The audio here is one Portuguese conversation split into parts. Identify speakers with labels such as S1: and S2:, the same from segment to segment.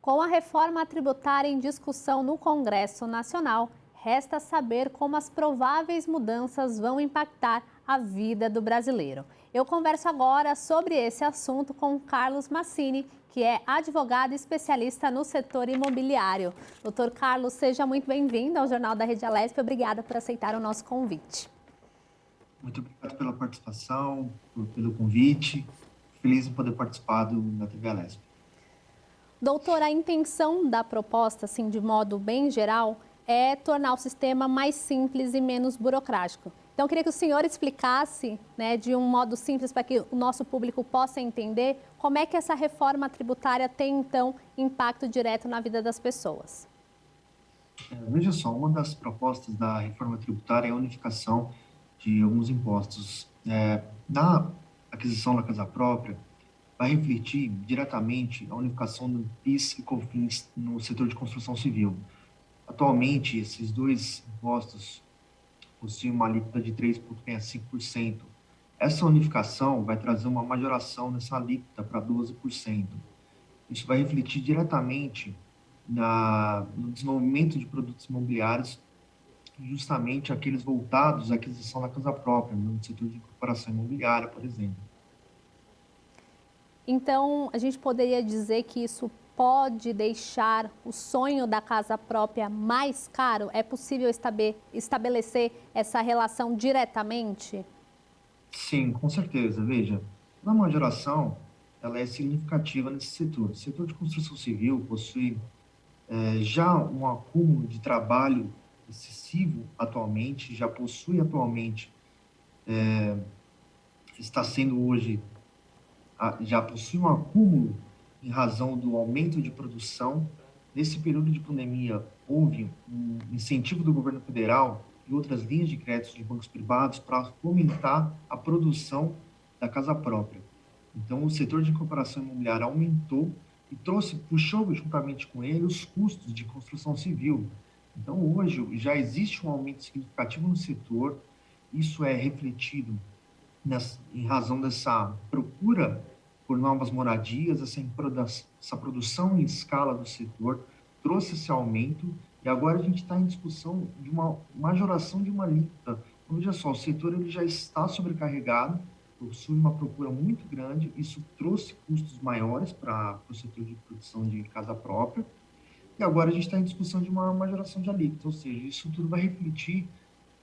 S1: Com a reforma tributária em discussão no Congresso Nacional, resta saber como as prováveis mudanças vão impactar a vida do brasileiro. Eu converso agora sobre esse assunto com Carlos Massini, que é advogado e especialista no setor imobiliário. Doutor Carlos, seja muito bem-vindo ao Jornal da Rede Alesp. Obrigada por aceitar o nosso convite.
S2: Muito obrigado pela participação, pelo convite. Feliz em poder participar da TV Alesp.
S1: Doutor, a intenção da proposta, assim, de modo bem geral, é tornar o sistema mais simples e menos burocrático. Então, eu queria que o senhor explicasse, né, de um modo simples para que o nosso público possa entender como é que essa reforma tributária tem, então, impacto direto na vida das pessoas.
S2: Veja só, uma das propostas da reforma tributária é a unificação de alguns impostos. Na aquisição da casa própria, vai refletir diretamente a unificação do PIS e COFINS no setor de construção civil. Atualmente, esses dois impostos possuem uma alíquota de 3,65%. Essa unificação vai trazer uma majoração nessa alíquota para 12%. Isso vai refletir diretamente no desenvolvimento de produtos imobiliários, justamente aqueles voltados à aquisição da casa própria, no setor de incorporação imobiliária, por exemplo.
S1: Então, a gente poderia dizer que isso pode deixar o sonho da casa própria mais caro? É possível estabelecer essa relação diretamente?
S2: Sim, com certeza. Veja, a majoração ela é significativa nesse setor. O setor de construção civil possui já um acúmulo de trabalho excessivo atualmente, já possui atualmente, está sendo hoje, já possui um acúmulo em razão do aumento de produção. Nesse período de pandemia, houve um incentivo do governo federal e outras linhas de crédito de bancos privados para fomentar a produção da casa própria. Então, o setor de incorporação imobiliária aumentou e puxou juntamente com ele os custos de construção civil. Então, hoje já existe um aumento significativo no setor, isso é refletido em razão dessa procura por novas moradias, essa produção em escala do setor trouxe esse aumento e agora a gente está em discussão de uma majoração de uma alíquota. Então, veja só, o setor ele já está sobrecarregado, possui uma procura muito grande, isso trouxe custos maiores para o setor de produção de casa própria, e agora a gente está em discussão de uma majoração de alíquota, ou seja, isso tudo vai refletir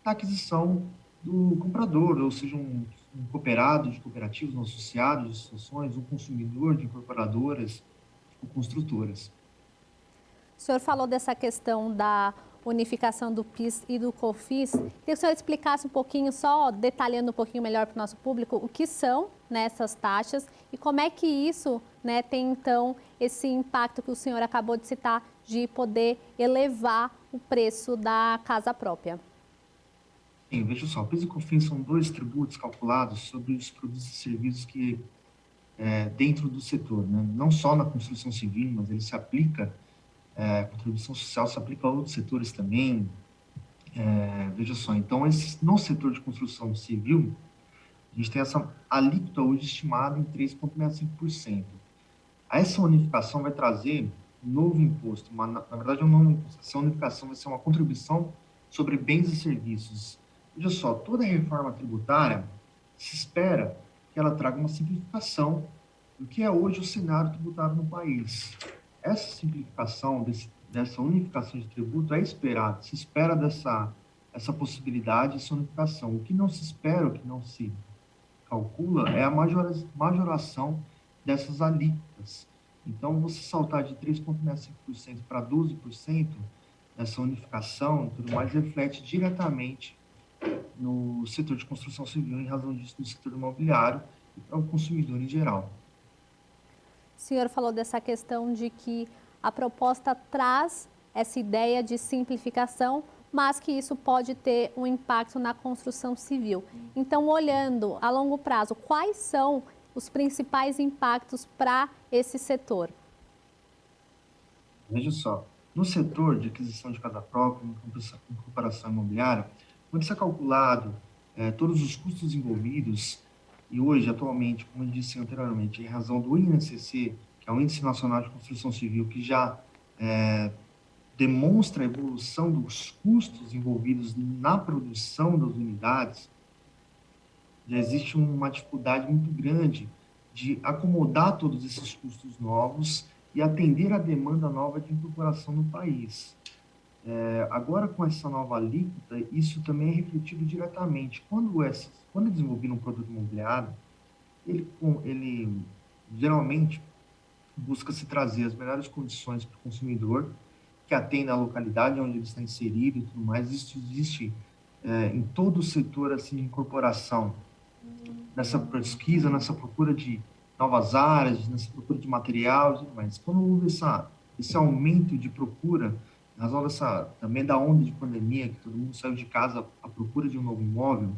S2: na aquisição do comprador, ou seja, um cooperado de cooperativas, um associado de associações, um consumidor de incorporadoras ou construtoras.
S1: O senhor falou dessa questão da unificação do PIS e do COFINS. Queria que o senhor explicasse um pouquinho, só detalhando um pouquinho melhor para o nosso público, o que são, né, essas taxas e como é que isso, né, tem, então, esse impacto que o senhor acabou de citar de poder elevar o preço da casa própria.
S2: Sim, veja só, PIS e COFINS são dois tributos calculados sobre os produtos e serviços que dentro do setor, né? Não só na construção civil, mas ele se aplica, a contribuição social se aplica a outros setores também. Veja só, então, no setor de construção civil, a gente tem essa alíquota hoje estimada em 3,65%. Essa unificação vai trazer um novo imposto, na verdade, um novo imposto. Essa unificação vai ser uma contribuição sobre bens e serviços. Veja só, toda reforma tributária se espera que ela traga uma simplificação do que é hoje o cenário tributário no país. Essa simplificação, dessa unificação de tributo é esperada, se espera essa possibilidade, essa unificação. O que não se espera, o que não se calcula é a majoração dessas alíquotas. Então, você saltar de 3,65% para 12%, essa unificação, tudo mais, reflete diretamente no setor de construção civil, em razão disso, no setor imobiliário e para o consumidor em geral.
S1: O senhor falou dessa questão de que a proposta traz essa ideia de simplificação, mas que isso pode ter um impacto na construção civil. Então, olhando a longo prazo, quais são os principais impactos para esse setor?
S2: Veja só, no setor de aquisição de casa própria, em comparação imobiliária, quando isso é calculado, todos os custos envolvidos, e hoje, atualmente, como eu disse anteriormente, em razão do INCC, que é o Índice Nacional de Construção Civil, que já demonstra a evolução dos custos envolvidos na produção das unidades, já existe uma dificuldade muito grande de acomodar todos esses custos novos e atender a demanda nova de incorporação no país. Agora, com essa nova alíquota, isso também é refletido diretamente. Quando é desenvolvido um produto imobiliário, ele geralmente busca se trazer as melhores condições para o consumidor, que atenda à localidade onde ele está inserido e tudo mais. Isso existe em todo o setor assim, de incorporação, nessa pesquisa, nessa procura de novas áreas, nessa procura de material e tudo mais. Quando houve esse aumento de procura, em razão também da onda de pandemia, que todo mundo saiu de casa à procura de um novo imóvel,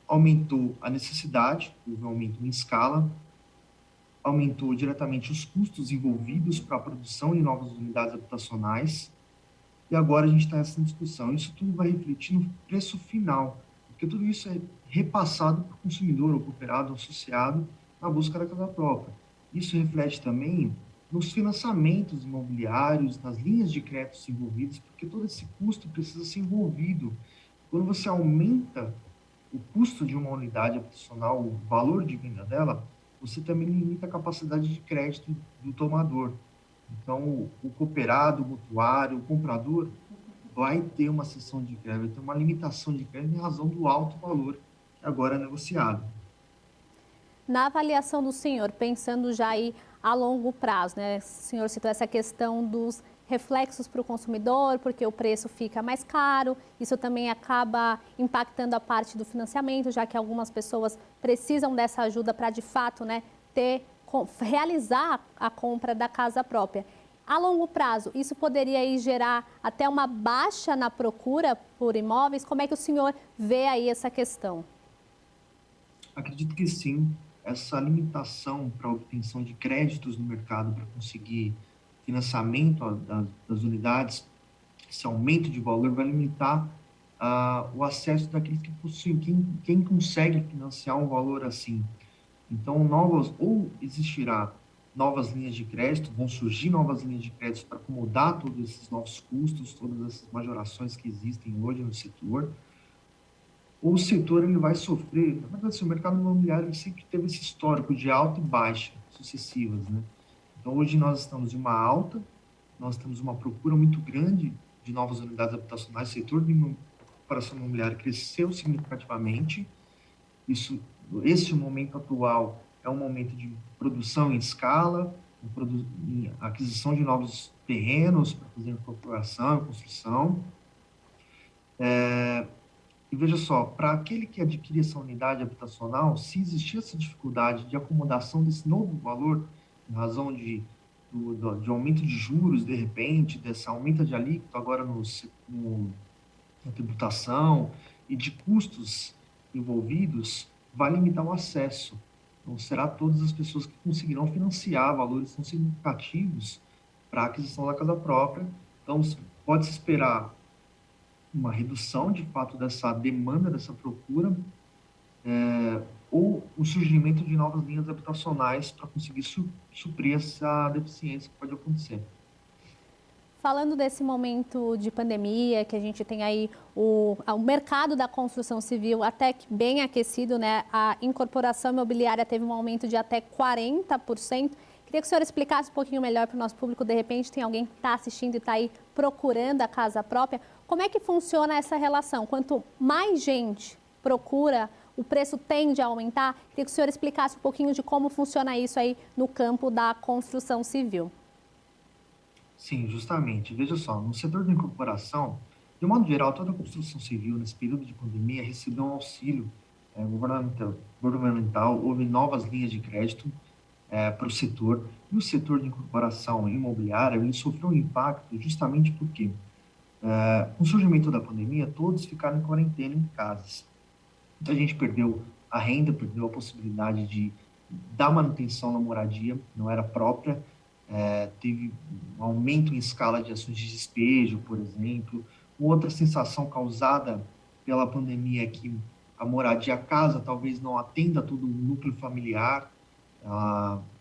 S2: aumentou a necessidade, houve um aumento em escala, aumentou diretamente os custos envolvidos para a produção de novas unidades habitacionais, e agora a gente está nessa discussão. Isso tudo vai refletir no preço final, porque tudo isso é repassado para o consumidor, ou cooperado, ou associado, na busca da casa própria. Isso reflete também nos financiamentos imobiliários, nas linhas de créditos envolvidas, porque todo esse custo precisa ser envolvido. Quando você aumenta o custo de uma unidade habitacional, o valor de venda dela, você também limita a capacidade de crédito do tomador. Então, o cooperado, o mutuário, o comprador vai ter uma cessão de crédito, vai ter uma limitação de crédito em razão do alto valor que agora é negociado.
S1: Na avaliação do senhor, pensando já aí a longo prazo, né? O senhor citou essa questão dos reflexos para o consumidor, porque o preço fica mais caro, isso também acaba impactando a parte do financiamento, já que algumas pessoas precisam dessa ajuda para, de fato, né, realizar a compra da casa própria. A longo prazo, isso poderia aí gerar até uma baixa na procura por imóveis? Como é que o senhor vê aí essa questão?
S2: Acredito que sim. Essa limitação para a obtenção de créditos no mercado para conseguir financiamento das unidades, esse aumento de valor vai limitar o acesso daqueles que possuem, quem consegue financiar um valor assim. Então, existirá novas linhas de crédito, vão surgir novas linhas de crédito para acomodar todos esses novos custos, todas essas majorações que existem hoje no setor, ou o setor ele vai sofrer. Na verdade, o mercado imobiliário ele sempre teve esse histórico de alta e baixa sucessivas, né? Então, hoje nós estamos em uma alta, nós temos uma procura muito grande de novas unidades habitacionais, o setor de incorporação imobiliária cresceu significativamente. Esse momento atual é um momento de produção em escala, em aquisição de novos terrenos para fazer incorporação e construção. E veja só, para aquele que adquire essa unidade habitacional, se existir essa dificuldade de acomodação desse novo valor, em razão de aumento de juros, de repente, dessa aumento de alíquota agora na tributação e de custos envolvidos, vai limitar o acesso. Não será todas as pessoas que conseguirão financiar valores tão significativos para a aquisição da casa própria. Então, pode-se esperar uma redução, de fato, dessa demanda, dessa procura, ou o surgimento de novas linhas habitacionais para conseguir suprir essa deficiência que pode acontecer.
S1: Falando desse momento de pandemia, que a gente tem aí o mercado da construção civil até que bem aquecido, né? A incorporação imobiliária teve um aumento de até 40%. Queria que o senhor explicasse um pouquinho melhor para o nosso público. De repente tem alguém que está assistindo e está aí procurando a casa própria. Como é que funciona essa relação? Quanto mais gente procura, o preço tende a aumentar? Queria que o senhor explicasse um pouquinho de como funciona isso aí no campo da construção civil.
S2: Sim, justamente. Veja só, no setor da incorporação, de modo geral, toda a construção civil, nesse período de pandemia, recebeu um auxílio governamental, houve novas linhas de crédito para o setor, e o setor de incorporação imobiliária, ele sofreu um impacto justamente porque, com o surgimento da pandemia, todos ficaram em quarentena em casas. Então, a gente perdeu a renda, perdeu a possibilidade de dar manutenção na moradia, não era própria, teve um aumento em escala de ações de despejo, por exemplo. Outra sensação causada pela pandemia é que a moradia, a casa, talvez não atenda todo o núcleo familiar,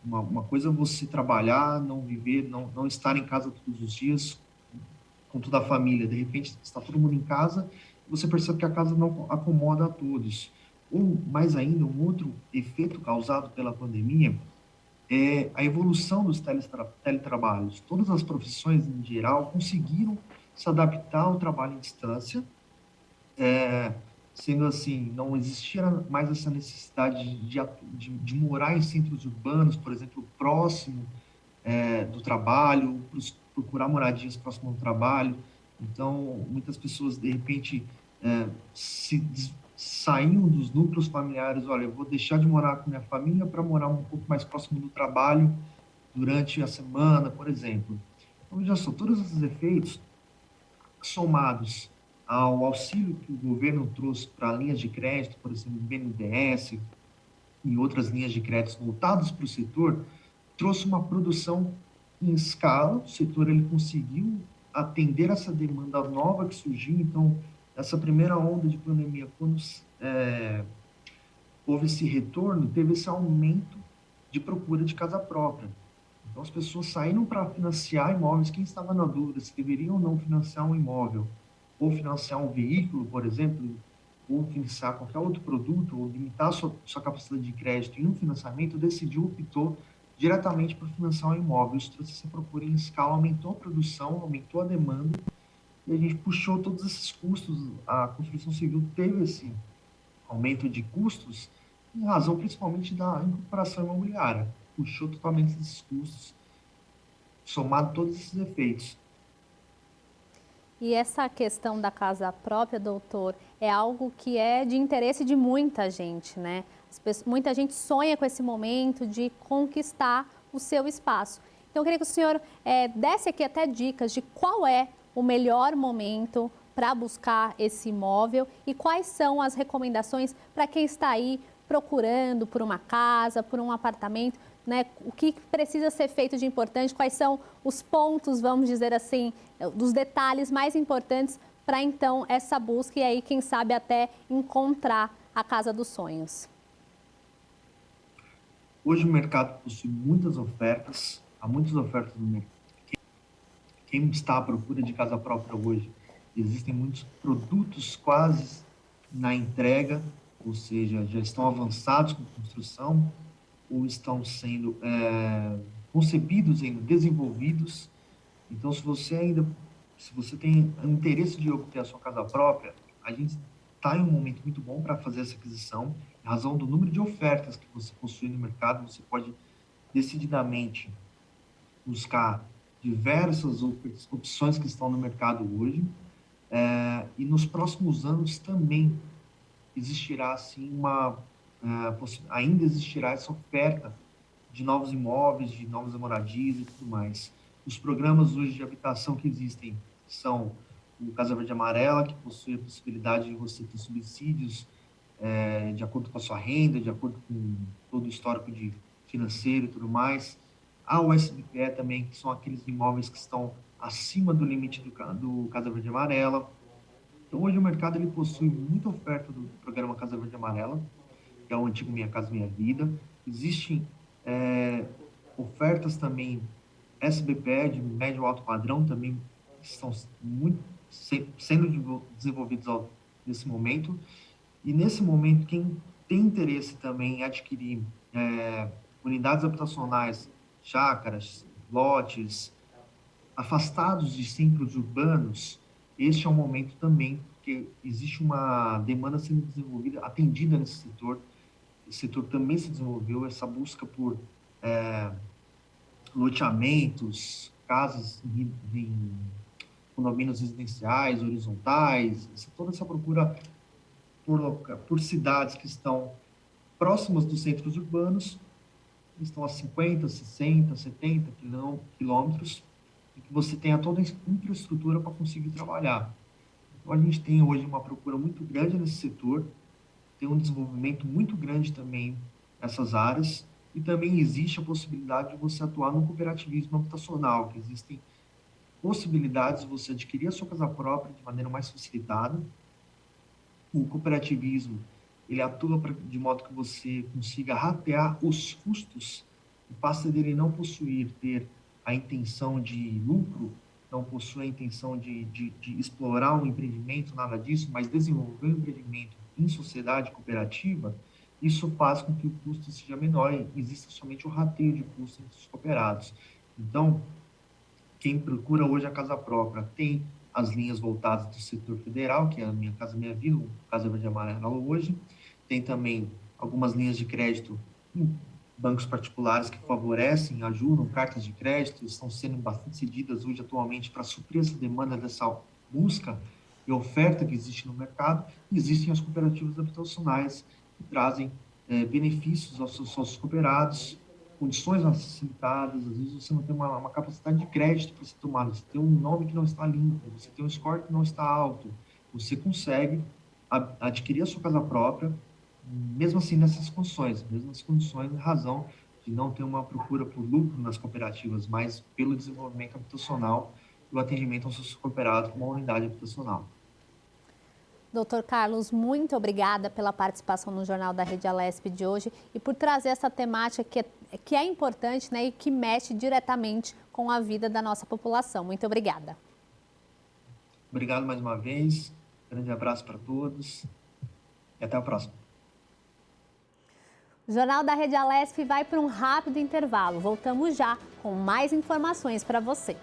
S2: Uma coisa é você trabalhar, não viver, não estar em casa todos os dias com toda a família. De repente, está todo mundo em casa e você percebe que a casa não acomoda a todos. Ou, mais ainda, um outro efeito causado pela pandemia é a evolução dos teletrabalhos. Todas as profissões, em geral, conseguiram se adaptar ao trabalho em distância, sendo assim, não existia mais essa necessidade de morar em centros urbanos, por exemplo, próximo do trabalho, procurar moradias próximo ao trabalho. Então, muitas pessoas, de repente, saíam dos núcleos familiares. Olha, eu vou deixar de morar com minha família para morar um pouco mais próximo do trabalho durante a semana, por exemplo. Então, veja só, todos esses efeitos somados ao auxílio que o governo trouxe para linhas de crédito, por exemplo, BNDES e outras linhas de crédito voltadas para o setor, trouxe uma produção em escala. O setor ele conseguiu atender essa demanda nova que surgiu. Então, essa primeira onda de pandemia, quando houve esse retorno, teve esse aumento de procura de casa própria. Então, as pessoas saíram para financiar imóveis. Quem estava na dúvida se deveriam ou não financiar um imóvel, ou financiar um veículo, por exemplo, ou financiar qualquer outro produto, ou limitar sua capacidade de crédito em um financiamento, decidiu, optou diretamente para financiar um imóvel. Isso trouxe essa procura em escala, aumentou a produção, aumentou a demanda, e a gente puxou todos esses custos. A construção civil teve esse aumento de custos em razão principalmente da incorporação imobiliária. Puxou totalmente esses custos, somado todos esses efeitos.
S1: E essa questão da casa própria, doutor, é algo que é de interesse de muita gente, né? Muita gente sonha com esse momento de conquistar o seu espaço. Então, eu queria que o senhor desse aqui até dicas de qual é o melhor momento para buscar esse imóvel e quais são as recomendações para quem está aí procurando por uma casa, por um apartamento, né? O que precisa ser feito de importante, quais são os pontos, vamos dizer assim, dos detalhes mais importantes para então essa busca e aí, quem sabe, até encontrar a casa dos sonhos.
S2: Hoje o mercado possui muitas ofertas, há muitas ofertas no mercado. Quem está à procura de casa própria hoje, existem muitos produtos quase na entrega, ou seja, já estão avançados com construção, ou estão sendo concebidos ainda, desenvolvidos. Então, se você tem interesse de obter a sua casa própria, a gente está em um momento muito bom para fazer essa aquisição. Em razão do número de ofertas que você possui no mercado, você pode decididamente buscar diversas opções que estão no mercado hoje. E nos próximos anos também existirá assim ainda existirá essa oferta de novos imóveis, de novas moradias e tudo mais. Os programas hoje de habitação que existem são o Casa Verde Amarela, que possui a possibilidade de você ter subsídios de acordo com a sua renda, de acordo com todo o histórico financeiro e tudo mais. A USBPE também, que são aqueles imóveis que estão acima do limite do Casa Verde Amarela. Então, hoje o mercado ele possui muita oferta do programa Casa Verde Amarela, que é o antigo Minha Casa Minha Vida. Existem ofertas também SBPE de médio e alto padrão também estão sendo desenvolvidos nesse momento. E nesse momento, quem tem interesse também em adquirir unidades habitacionais, chácaras, lotes, afastados de centros urbanos, este é um momento também que existe uma demanda sendo desenvolvida, atendida nesse setor. Esse setor também se desenvolveu, essa busca por loteamentos, casas em condomínios residenciais, horizontais, toda essa procura por cidades que estão próximas dos centros urbanos, estão a 50, 60, 70 quilômetros, e que você tenha toda a infraestrutura para conseguir trabalhar. Então, a gente tem hoje uma procura muito grande nesse setor, tem um desenvolvimento muito grande também nessas áreas, e também existe a possibilidade de você atuar no cooperativismo habitacional, que existem possibilidades de você adquirir a sua casa própria de maneira mais facilitada. O cooperativismo, ele atua de modo que você consiga ratear os custos. O parceiro dele não ter a intenção de lucro, não possui a intenção de explorar um empreendimento, nada disso, mas desenvolver um empreendimento em sociedade cooperativa, isso faz com que o custo seja menor e exista somente o rateio de custos entre os cooperados. Então, quem procura hoje a casa própria tem as linhas voltadas do setor federal, que é a Minha Casa Minha Vida, o Casa Verde e Amarelo hoje. Tem também algumas linhas de crédito em bancos particulares que favorecem, ajudam, cartas de crédito, estão sendo bastante cedidas hoje atualmente para suprir essa demanda dessa busca e oferta que existe no mercado. E existem as cooperativas habitacionais que trazem benefícios aos seus sócios cooperados, condições facilitadas, às vezes você não tem uma capacidade de crédito para ser tomado, você tem um nome que não está limpo, você tem um score que não está alto, você consegue adquirir a sua casa própria, mesmo assim nessas condições, em razão de não ter uma procura por lucro nas cooperativas, mas pelo desenvolvimento habitacional e o atendimento aos seus cooperados como uma unidade habitacional.
S1: Doutor Carlos, muito obrigada pela participação no Jornal da Rede Alesp de hoje e por trazer essa temática que é importante, né, e que mexe diretamente com a vida da nossa população. Muito obrigada.
S2: Obrigado mais uma vez, grande abraço para todos e até a próxima.
S1: O Jornal da Rede Alesp vai para um rápido intervalo. Voltamos já com mais informações para você.